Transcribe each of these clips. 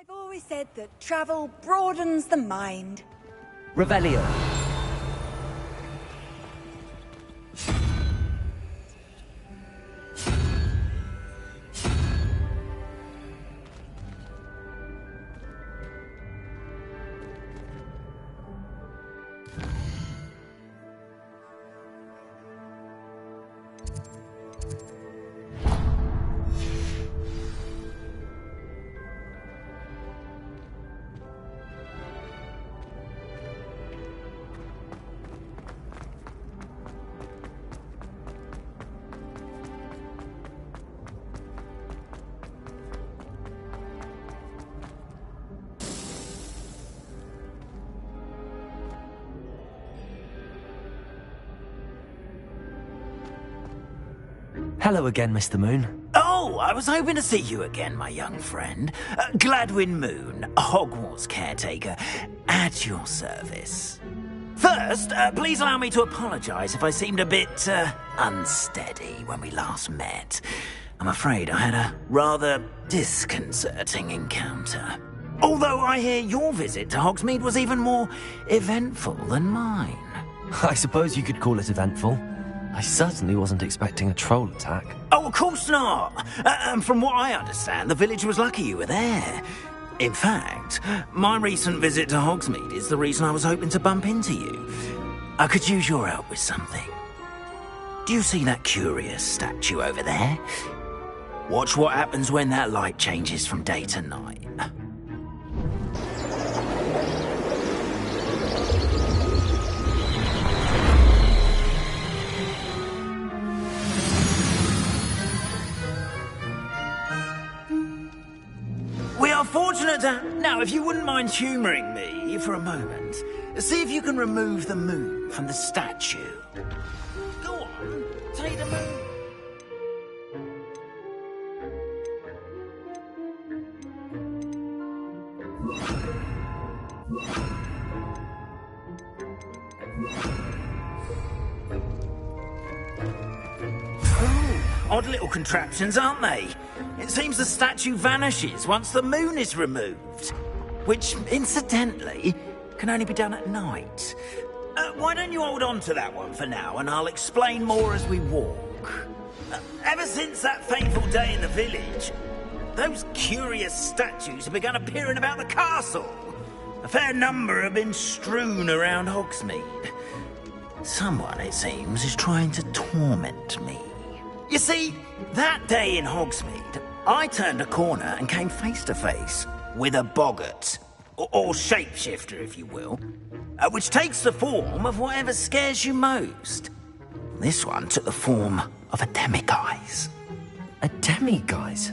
I've always said that travel broadens the mind. Revelio. Hello again, Mr. Moon. Oh, I was hoping to see you again, my young friend. Gladwin Moon, Hogwarts caretaker, at your service. First, please allow me to apologise if I seemed a bit, unsteady when we last met. I'm afraid I had a rather disconcerting encounter. Although I hear your visit to Hogsmeade was even more eventful than mine. I suppose you could call it eventful. I certainly wasn't expecting a troll attack. Oh, of course not. And from what I understand, the village was lucky you were there. In fact, my recent visit to Hogsmeade is the reason I was hoping to bump into you. I could use your help with something. Do you see that curious statue over there? Watch what happens when that light changes from day to night. We are fortunate to... Now, if you wouldn't mind humouring me for a moment, see if you can remove the moon from the statue. Go on, take the moon. Odd little contraptions, aren't they? It seems the statue vanishes once the moon is removed. Which, incidentally, can only be done at night. Why don't you hold on to that one for now, and I'll explain more as we walk. Ever since that fateful day in the village, those curious statues have begun appearing about the castle. A fair number have been strewn around Hogsmeade. Someone, it seems, is trying to torment me. You see, that day in Hogsmeade, I turned a corner and came face to face with a boggart, or shapeshifter, if you will, which takes the form of whatever scares you most. This one took the form of a demiguise. A demiguise?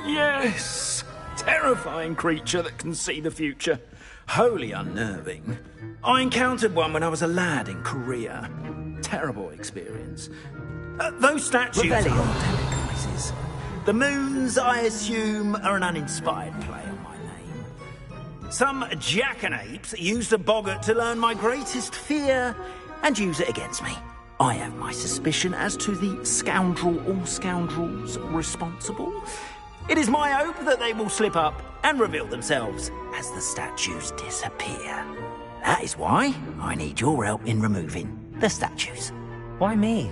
Yes! Terrifying creature that can see the future. Wholly unnerving. I encountered one when I was a lad in Korea. Terrible experience. Those statues are demiguises. The moons, I assume, are an uninspired play on my name. Some jackanapes used a boggart to learn my greatest fear and use it against me. I have my suspicion as to the scoundrel or scoundrels responsible. It is my hope that they will slip up and reveal themselves as the statues disappear. That is why I need your help in removing the statues. Why me?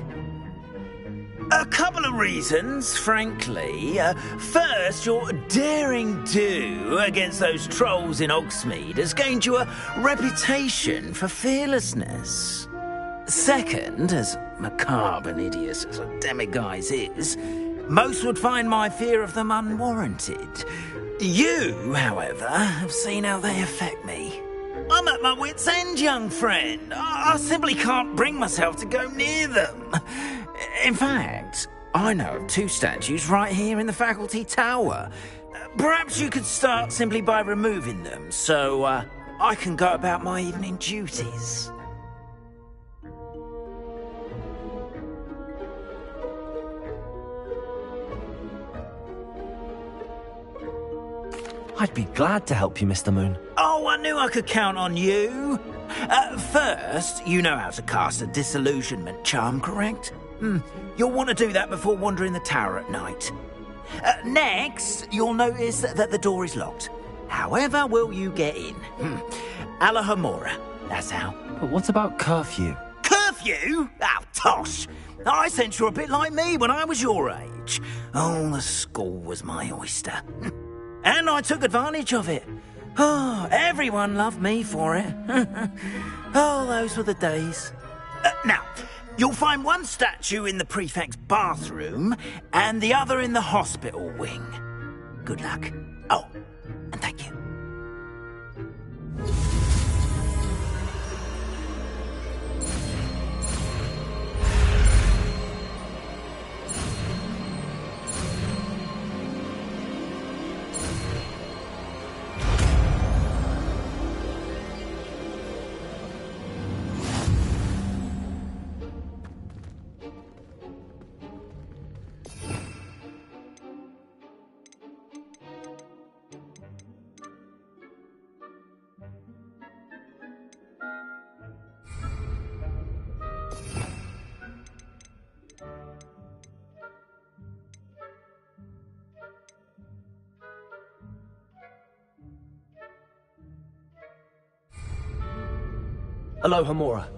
A couple of reasons, frankly. First, your daring do against those trolls in Hogsmeade has gained you a reputation for fearlessness. Second, as macabre and hideous as a demiguise is, most would find my fear of them unwarranted. You, however, have seen how they affect me. I'm at my wit's end, young friend. I simply can't bring myself to go near them. In fact, I know of two statues right here in the faculty tower. Perhaps you could start simply by removing them, so I can go about my evening duties. I'd be glad to help you, Mr. Moon. Oh, I knew I could count on you. First, you know how to cast a disillusionment charm, correct? You'll want to do that before wandering the tower at night. Next, you'll notice that the door is locked. However will you get in? Alahomora, that's how. But what about curfew? Curfew? Oh, tosh. I sense you're a bit like me when I was your age. Oh, the school was my oyster. And I took advantage of it. Oh, everyone loved me for it. Oh, those were the days. Now, you'll find one statue in the prefect's bathroom and the other in the hospital wing. Good luck. Oh, and thank you. Alohomora.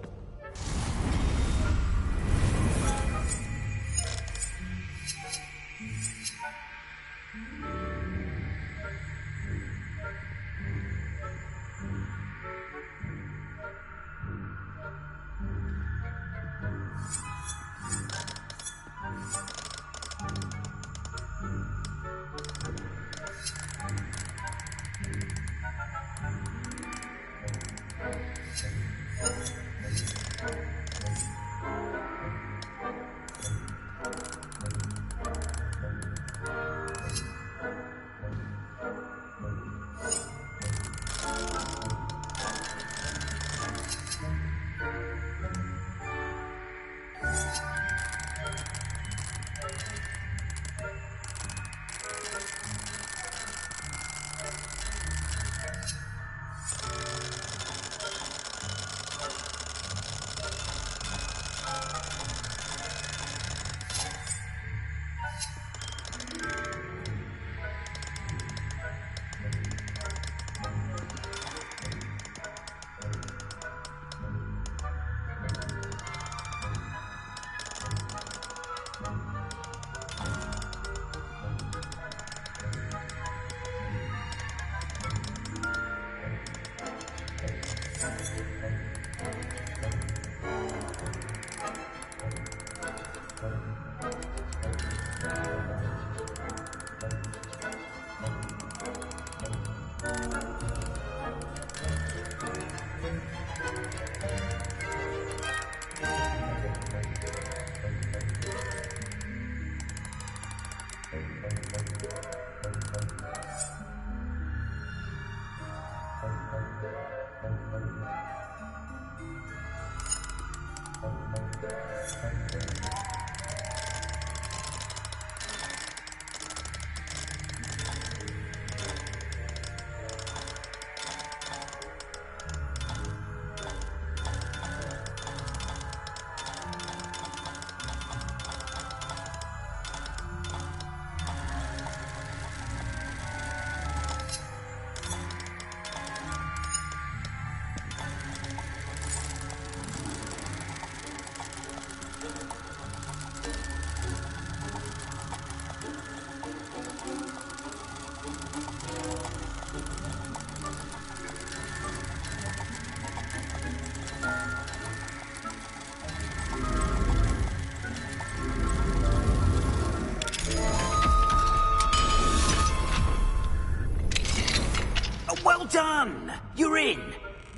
Well done! You're in.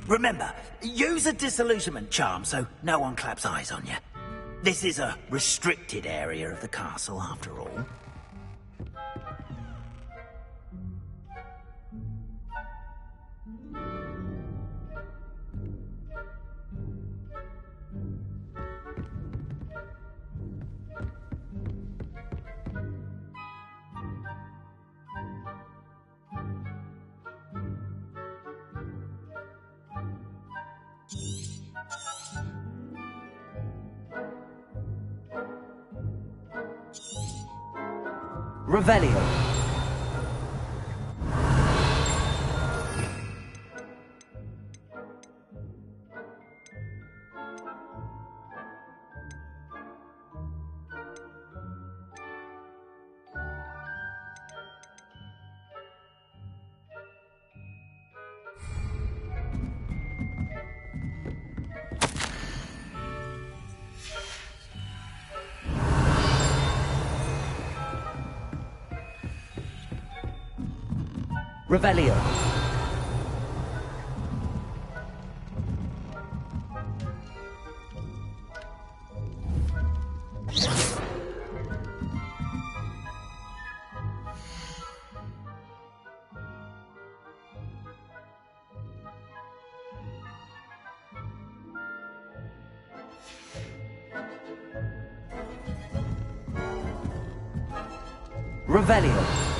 Remember, use a disillusionment charm so no one claps eyes on you. This is a restricted area of the castle, after all. Revelio. Revelio. Revelio.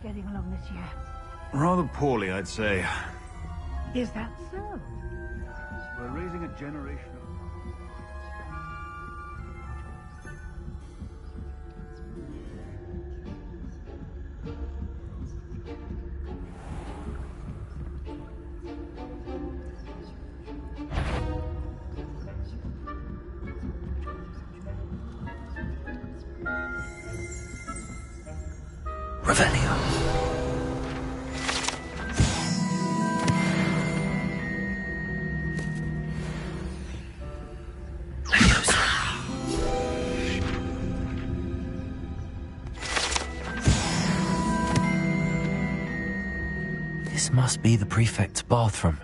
Getting along this year? Rather poorly, I'd say. Is that so? We're raising a generation of... Revelio. This must be the prefect's bathroom.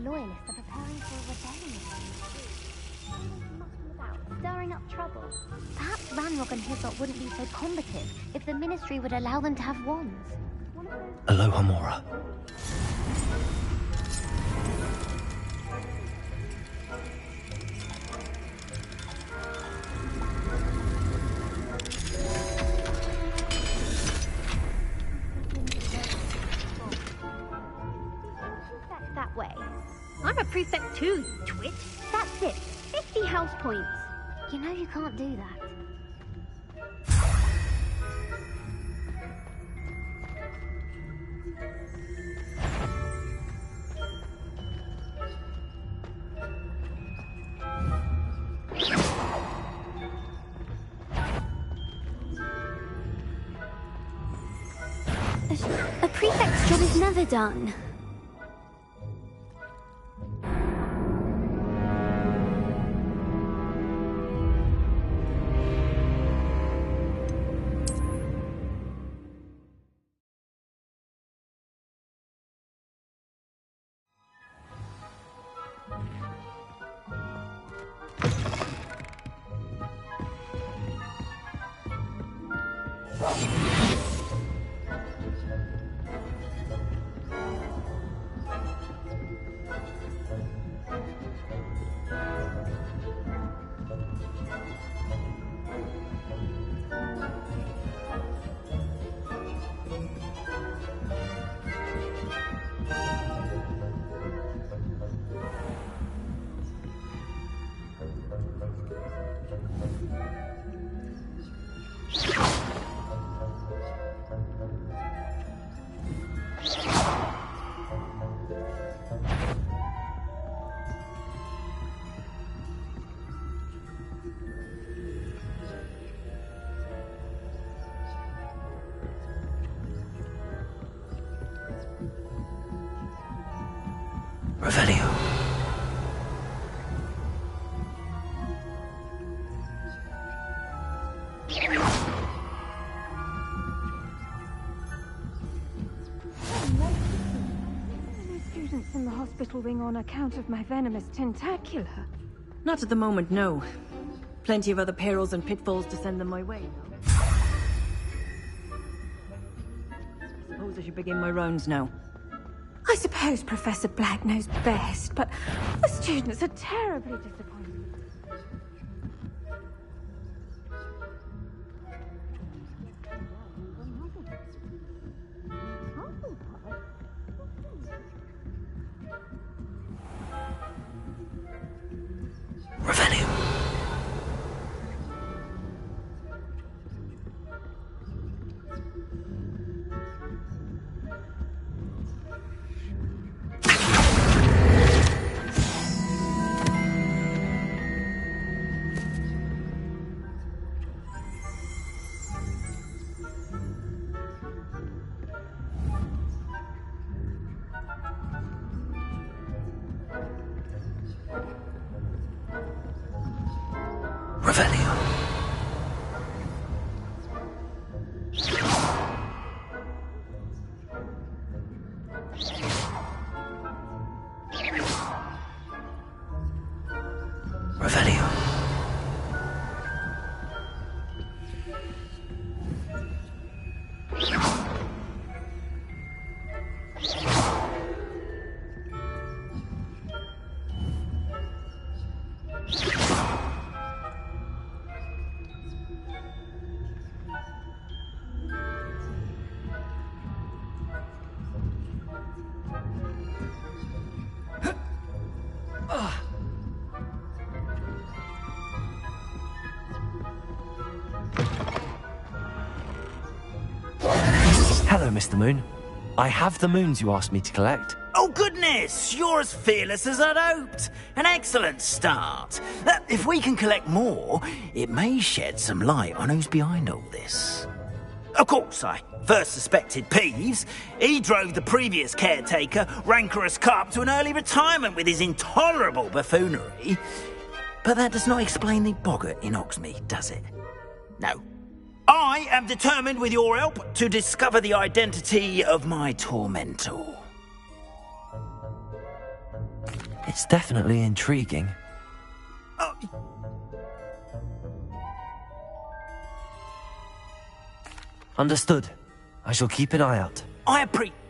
Loyalists are preparing for a rebellion. Stirring up trouble. Perhaps Ranrock and his lot wouldn't be so combative if the Ministry would allow them to have wands. Aloha Mora. That way. I'm a prefect too, you twit. That's it. 50 house points. You know you can't do that. A prefect's job is never done. Revelio. Any students in the hospital wing on account of my venomous tentacula? Not at the moment, no. Plenty of other perils and pitfalls to send them my way, though. I suppose I should begin my rounds now. I suppose Professor Black knows best, but the students are terribly disappointed. Revelio. Revelio. Revelio. Hello, Mr. Moon. I have the moons you asked me to collect. Oh, goodness! You're as fearless as I'd hoped. An excellent start. If we can collect more, it may shed some light on who's behind all this. Of course, I first suspected Peeves. He drove the previous caretaker, Rancorous Carp, to an early retirement with his intolerable buffoonery. But that does not explain the boggart in Hogsmeade, does it? No. I am determined, with your help, to discover the identity of my tormentor. It's definitely intriguing. Understood. I shall keep an eye out. I appreciate...